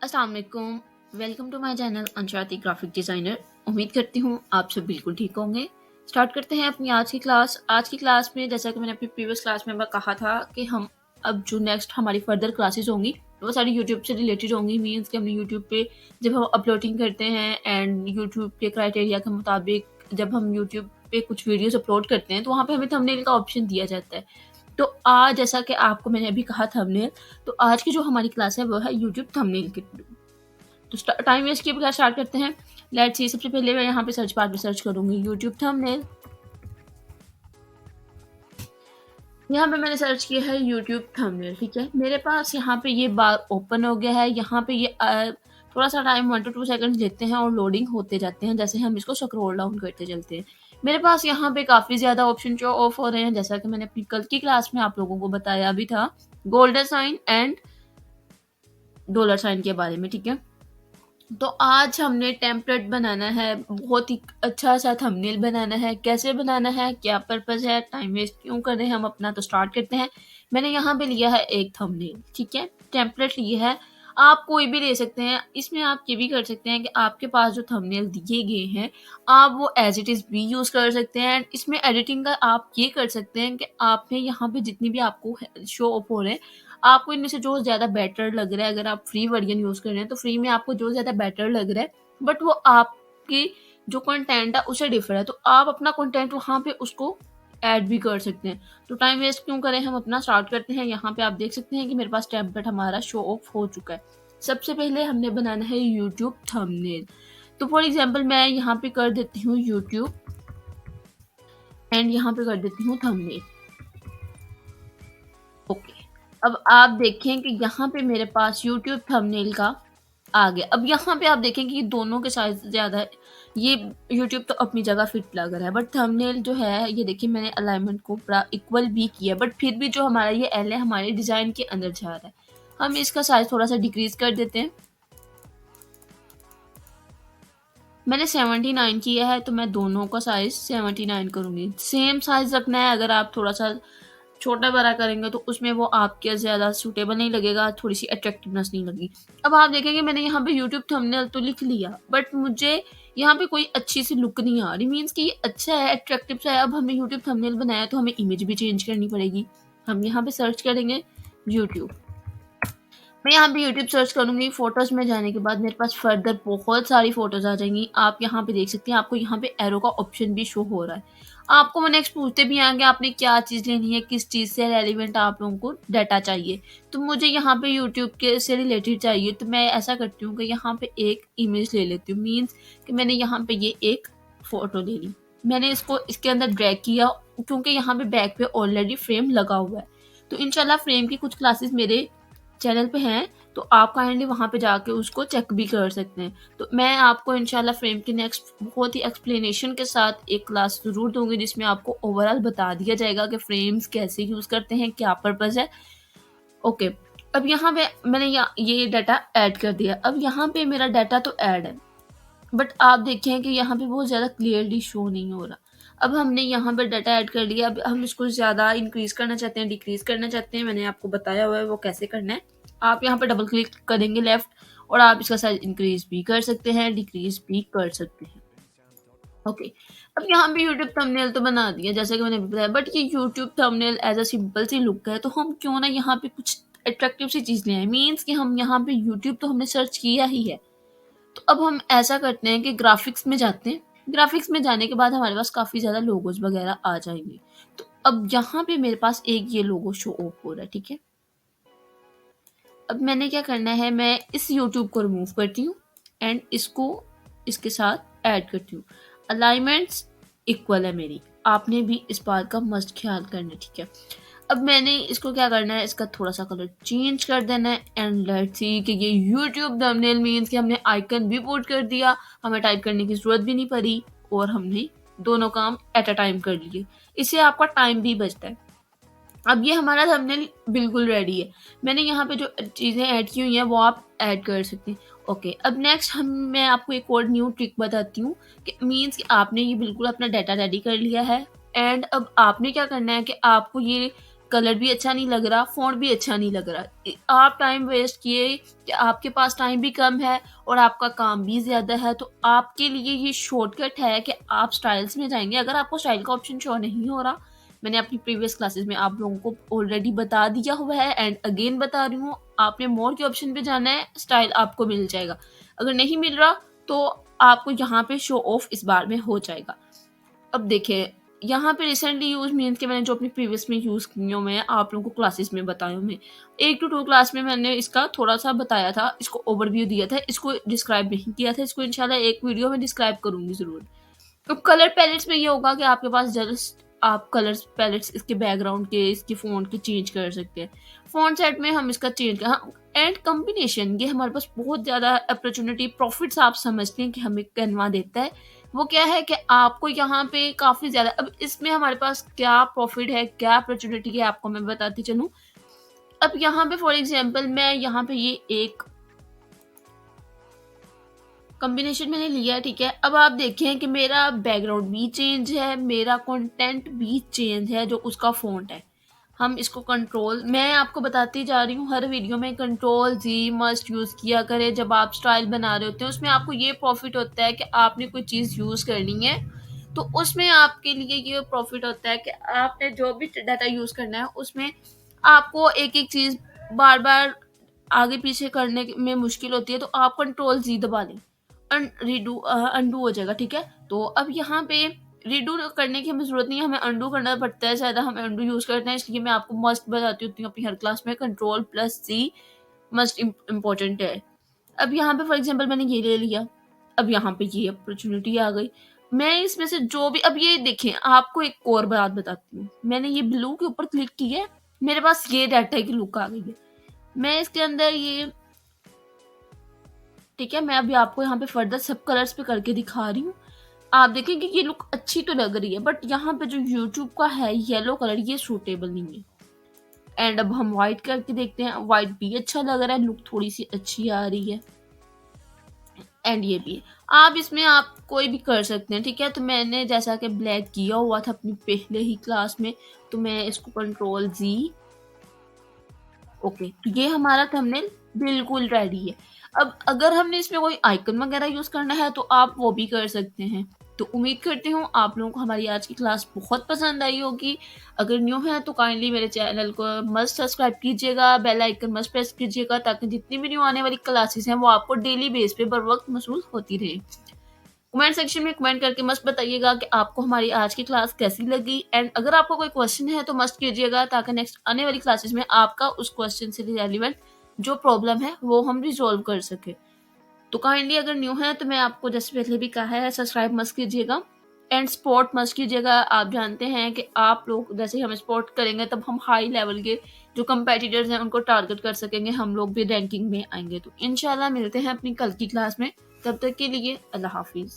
अस्सलाम वालेकुम। Welcome to my channel Anshati graphic designer. उम्मीद करती हूँ आप सब बिल्कुल ठीक होंगे। स्टार्ट करते हैं अपनी आज की क्लास। आज की क्लास में जैसा कि मैंने अपनी प्रीवियस क्लास में कहा था कि हम अब जो नेक्स्ट हमारी फर्दर क्लासेस होंगी वो सारी यूट्यूब से रिलेटेड होंगी। मीन्स कि हमने यूट्यूब पे जब हम अपलोडिंग करते हैं एंड यूट्यूब के क्राइटेरिया के मुताबिक जब हम यूट्यूब पे कुछ वीडियोस अपलोड करते हैं तो वहाँ पे हमें थंबनेल का ऑप्शन दिया जाता है। तो आज जैसा कि आपको मैंने अभी कहा थंबनेल, तो आज की जो हमारी क्लास है वो है यूट्यूब थंबनेल के थ्रू। तो टाइम वेस्ट किए बगैर स्टार्ट करते हैं। लेट्स सी, सबसे पहले मैं यहाँ पे सर्च बार पे सर्च करूंगी यूट्यूब थंबनेल। यहाँ पे मैंने सर्च किया है यूट्यूब थंबनेल। ठीक है, मेरे पास यहाँ पे ये बार ओपन हो गया है। यहाँ पे ये थोड़ा सा टाइम 1 to 2 सेकंड लेते हैं और लोडिंग होते जाते हैं जैसे हम इसको स्क्रॉल डाउन करते चलते हैं। मेरे पास यहाँ पे काफ़ी ज़्यादा ऑप्शन शो ऑफ हो रहे हैं जैसा कि मैंने अपनी कल की क्लास में आप लोगों को बताया भी था, golden sign and dollar sign के बारे में। ठीक है, तो आज हमने टेम्पलेट बनाना है, बहुत ही अच्छा सा थंबनेल बनाना है। कैसे बनाना है, क्या पर्पज़ है, टाइम वेस्ट क्यों कर रहे हैं हम अपना, तो स्टार्ट करते हैं। मैंने यहाँ पे लिया है एक थंबनेल। ठीक है, टेम्पलेट लिया है। आप कोई भी ले सकते हैं। इसमें आप ये भी कर सकते हैं कि आपके पास जो थंबनेल दिए गए हैं आप वो एज इट इज़ भी यूज़ कर सकते हैं। एंड इसमें एडिटिंग का आप ये कर सकते हैं कि आपने यहाँ पे जितनी भी आपको शो ऑफ हो रहे हैं, आपको इनमें से जो ज़्यादा बेटर लग रहा है, अगर आप फ्री वर्जन यूज़ कर रहे हैं तो फ्री में आपको जो ज़्यादा बेटर लग रहा है, बट वो आपकी जो कंटेंट है उससे डिफर है, तो आप अपना कंटेंट वहाँ पे उसको ऐड भी कर सकते हैं। तो टाइम वेस्ट क्यों करें, हम अपना स्टार्ट करते हैं। यहाँ पे आप देख सकते हैं कि मेरे पास टेम्पलेट हमारा शो ऑफ हो चुका है। सबसे पहले हमने बनाना है यूट्यूब थंबनेल। तो फॉर एग्जाम्पल मैं यहाँ पे कर देती हूँ यूट्यूब एंड यहाँ पे कर देती हूँ थंबनेल। ओके, अब आप देखें कि यहाँ पे मेरे पास यूट्यूब थंबनेल का आ गया। अब यहाँ पे आप देखें कि दोनों के साइज ज़्यादा है। ये यूट्यूब तो अपनी जगह फिट लग रहा है, बट थंबनेल जो है ये देखिए मैंने अलाइनमेंट को पूरा इक्वल भी किया, बट फिर भी जो हमारा ये एल है हमारे डिज़ाइन के अंदर जा रहा है। हम इसका साइज थोड़ा सा डिक्रीज कर देते हैं। मैंने 79 किया है तो मैं दोनों का साइज 79 करूँगी। सेम साइज रखना है। अगर आप थोड़ा सा छोटा बड़ा करेंगे तो उसमें वो आपके ज़्यादा सूटेबल नहीं लगेगा, थोड़ी सी अट्रैक्टिवनेस नहीं लगी। अब आप देखेंगे मैंने यहाँ पे यूट्यूब थंबनेल तो लिख लिया, बट मुझे यहाँ पे कोई अच्छी सी लुक नहीं आ रही। मीन्स कि ये अच्छा है, अट्रैक्टिव सा है। अब हमें यूट्यूब थंबनेल बनाया तो हमें इमेज भी चेंज करनी पड़ेगी। हम यहाँ पे सर्च करेंगे यूट्यूब। मैं यहाँ पे यूट्यूब सर्च करूँगी। फ़ोटोज़ में जाने के बाद मेरे पास फर्दर बहुत सारी फ़ोटोज़ आ जाएँगी। आप यहाँ पे देख सकते हैं, आपको यहाँ पे एरो का ऑप्शन भी शो हो रहा है। आपको वो नेक्स्ट पूछते भी हैं कि आपने क्या चीज़ लेनी है, किस चीज़ से रेलेवेंट आप लोगों को डाटा चाहिए। तो मुझे यहाँ पे यूट्यूब के से रिलेटेड चाहिए, तो मैं ऐसा करती हूँ कि यहाँ पे एक इमेज ले लेती हूँ। मीन्स कि मैंने यहाँ पे ये एक फ़ोटो ले ली। मैंने इसको इसके अंदर ड्रैग किया क्योंकि यहाँ पे बैक पे ऑलरेडी फ्रेम लगा हुआ है। तो इंशाल्लाह फ्रेम की कुछ क्लासेस मेरे चैनल पे हैं, तो आप काइंडली वहाँ पे जाके उसको चेक भी कर सकते हैं। तो मैं आपको इंशाल्लाह फ्रेम की नेक्स्ट बहुत ही एक्सप्लेनेशन के साथ एक क्लास ज़रूर दूँगी जिसमें आपको ओवरऑल बता दिया जाएगा कि फ्रेम्स कैसे यूज़ करते हैं, क्या पर्पज़ है। ओके, अब यहाँ पे मैंने ये डाटा ऐड कर दिया। अब यहाँ पे मेरा डाटा तो ऐड है, बट आप देखें कि यहाँ पे बहुत ज़्यादा क्लियरली शो नहीं हो रहा। अब हमने यहाँ पे डाटा ऐड कर लिया। अब हम इसको ज़्यादा इंक्रीज़ करना चाहते हैं, डिक्रीज़ करना चाहते हैं। मैंने आपको बताया हुआ है वो कैसे करना है। आप यहाँ पे डबल क्लिक करेंगे लेफ्ट और आप इसका साइज़ इंक्रीज़ भी कर सकते हैं, डिक्रीज़ भी कर सकते हैं। ओके, अब यहाँ पे यूट्यूब थंबनेल तो बना दिया जैसा कि मैंने अभी बताया, बट ये YouTube thumbnail as a simple see look है, तो हम क्यों ना यहाँ पे कुछ अट्रैक्टिव सी चीज़ ले आएँ। मीन्स कि हम यहाँ पे यूट्यूब तो हमने सर्च किया ही है। तो अब हम ऐसा करते हैं कि ग्राफ़िक्स में जाते हैं। ग्राफ़िक्स में जाने के बाद हमारे पास काफ़ी ज़्यादा लोगोज़ वग़ैरह आ जाएँगे। तो अब यहाँ पे मेरे पास एक ये लोगो शो ऑफ हो रहा है, ठीक है? अब मैंने क्या करना है, मैं इस यूट्यूब को रिमूव करती हूँ एंड इसको इसके साथ ऐड करती हूँ। अलाइनमेंट्स इक्वल है मेरी, आपने भी इस बात का मस्ट ख्याल करना है, ठीक है? अब मैंने इसको क्या करना है, इसका थोड़ा-सा कलर चेंज कर देना है एंड लेट्स सी कि ये यूट्यूब थंबनेल मीन्स कि हमने आइकन भी पुट कर दिया, हमें टाइप करने की ज़रूरत भी नहीं पड़ी और हमने दोनों काम एट अ टाइम कर लिए। इससे आपका टाइम भी बचता है। अब ये हमारा थंबनेल बिल्कुल रेडी है। मैंने यहाँ पे जो चीज़ें ऐड की हुई हैं वो आप ऐड कर सकते हैं। ओके, अब नेक्स्ट मैं आपको एक और न्यू ट्रिक बताती हूँ कि मीन्स कि आपने ये बिल्कुल अपना डाटा रेडी कर लिया है एंड अब आपने क्या करना है कि आपको ये कलर भी अच्छा नहीं लग रहा, फ़ॉन्ट भी अच्छा नहीं लग रहा। आप टाइम वेस्ट किए कि आपके पास टाइम भी कम है और आपका काम भी ज़्यादा है, तो आपके लिए ये शॉर्टकट है कि आप स्टाइल्स में जाएँगे। अगर आपको स्टाइल का ऑप्शन शो नहीं हो रहा, मैंने अपनी प्रीवियस क्लासेस में आप लोगों को ऑलरेडी बता दिया हुआ है एंड अगेन बता रही हूँ, आपने मोर के ऑप्शन पे जाना है, स्टाइल आपको मिल जाएगा। अगर नहीं मिल रहा तो आपको यहाँ पे शो ऑफ इस बार में हो जाएगा। अब देखिए, यहाँ पे रिसेंटली यूज़ मीन्स कि मैंने जो अपनी प्रीवियस में यूज़ की हूँ, मैं आप लोगों को क्लासेस में बताई हूँ मैं। 1 टू 2 क्लास में मैंने इसका थोड़ा-सा बताया था, इसको ओवरव्यू दिया था, इसको डिस्क्राइब नहीं किया था, इसको इंशाल्लाह एक वीडियो में डिस्क्राइब करूँगी ज़रूर। तो कलर पैलेट्स में ये होगा कि आपके पास जस्ट आप कलर्स पैलेट्स इसके बैकग्राउंड के, इसके फ़ॉन्ट के चेंज कर सकते हैं। फ़ॉन्ट सेट में हम इसका चेंज हाँ, एंड कॉम्बिनेशन ये हमारे पास बहुत ज़्यादा अपॉर्च्युनिटी प्रॉफिट्स आप समझते हैं कि हमें कैनवा देता है। वो क्या है कि आपको यहाँ पे काफ़ी ज़्यादा अब इसमें हमारे पास क्या प्रॉफिट है, क्या अपॉर्च्युनिटी है आपको मैं बताती चलूँ। अब यहाँ पे फॉर एग्ज़ाम्पल मैं यहाँ पे ये एक कॉम्बिनेशन मैंने लिया है, ठीक है। अब आप देखें कि मेरा बैकग्राउंड भी चेंज है, मेरा कंटेंट भी चेंज है, जो उसका फ़ॉन्ट है। हम इसको कंट्रोल मैं आपको बताती जा रही हूँ हर वीडियो में कंट्रोल जी मस्ट यूज़ किया करें जब आप स्टाइल बना रहे होते हैं। उसमें आपको ये प्रॉफिट होता है कि आपने कोई चीज़ यूज़ करनी है, तो उसमें आपके लिए ये प्रॉफिट होता है कि आपने जो भी डाटा यूज़ करना है, उसमें आपको एक-एक चीज़ बार-बार आगे पीछे करने में मुश्किल होती है, तो आप कंट्रोल जी दबा लें। अनडू हो जाएगा, ठीक है। तो अब यहाँ पे रीडू करने की हमें ज़रूरत नहीं है, हमें अनडू करना पड़ता है, ज़्यादा हम अनडू यूज़ करते हैं, इसलिए मैं आपको मस्ट बताती होती हूँ अपनी हर क्लास में कंट्रोल प्लस सी मस्ट इम्पोर्टेंट है। अब यहाँ पे फॉर एग्जांपल मैंने ये ले लिया, अब यहाँ पे ये अपॉर्चुनिटी आ गई। मैं इसमें से जो भी अब ये देखें आपको एक और बात बताती हूँ, मैंने ये ब्लू के ऊपर क्लिक किया है, मेरे पास ये डाटा की लुक आ गई है। मैं इसके अंदर ये ठीक है, मैं अभी आपको यहाँ पे फर्दर सब कलर्स पे करके दिखा रही हूँ। आप देखें कि ये लुक अच्छी तो लग रही है, बट यहाँ पे जो यूट्यूब का है येलो कलर ये सूटेबल नहीं है। एंड अब हम व्हाइट करके देखते हैं, व्हाइट भी अच्छा लग रहा है, लुक थोड़ी सी अच्छी आ रही है। एंड ये भी है, आप इसमें आप कोई भी कर सकते हैं, ठीक है। तो मैंने जैसा कि ब्लैक किया हुआ था अपनी पहले ही क्लास में, तो मैं इसको कंट्रोल जी ओके, तो ये हमारा थंबनेल बिल्कुल रेडी है। अब अगर हमने इसमें कोई आइकन वगैरह यूज़ करना है तो आप वो भी कर सकते हैं। तो उम्मीद करती हूँ आप लोगों को हमारी आज की क्लास बहुत पसंद आई होगी। अगर न्यू है तो काइंडली मेरे चैनल को मस्ट सब्सक्राइब कीजिएगा, बेल आइकन मस्ट प्रेस कीजिएगा ताकि जितनी भी न्यू आने वाली क्लासेस हैं वो आपको डेली बेस पे बर वक्त मौसूल होती रहे। कमेंट सेक्शन में कमेंट करके मस्त बताइएगा कि आपको हमारी आज की क्लास कैसी लगी एंड अगर आपको कोई क्वेश्चन है तो मस्त कीजिएगा ताकि नेक्स्ट आने वाली क्लासेस में आपका उस क्वेश्चन से रिलेवेंट जो प्रॉब्लम है वो हम रिजॉल्व कर सके। तो काइंडली अगर न्यू है तो मैं आपको जैसे पहले भी कहा है सब्सक्राइब मस्त कीजिएगा एंड सपोर्ट मस्त कीजिएगा। आप जानते हैं कि आप लोग जैसे ही हमें सपोर्ट करेंगे तब हम हाई लेवल के जो कंपेटिटर्स हैं उनको टारगेट कर सकेंगे, हम लोग भी रैंकिंग में आएंगे। तो इंशाल्लाह मिलते हैं अपनी कल की क्लास में, तब तक के लिए अल्लाह हाफिज़।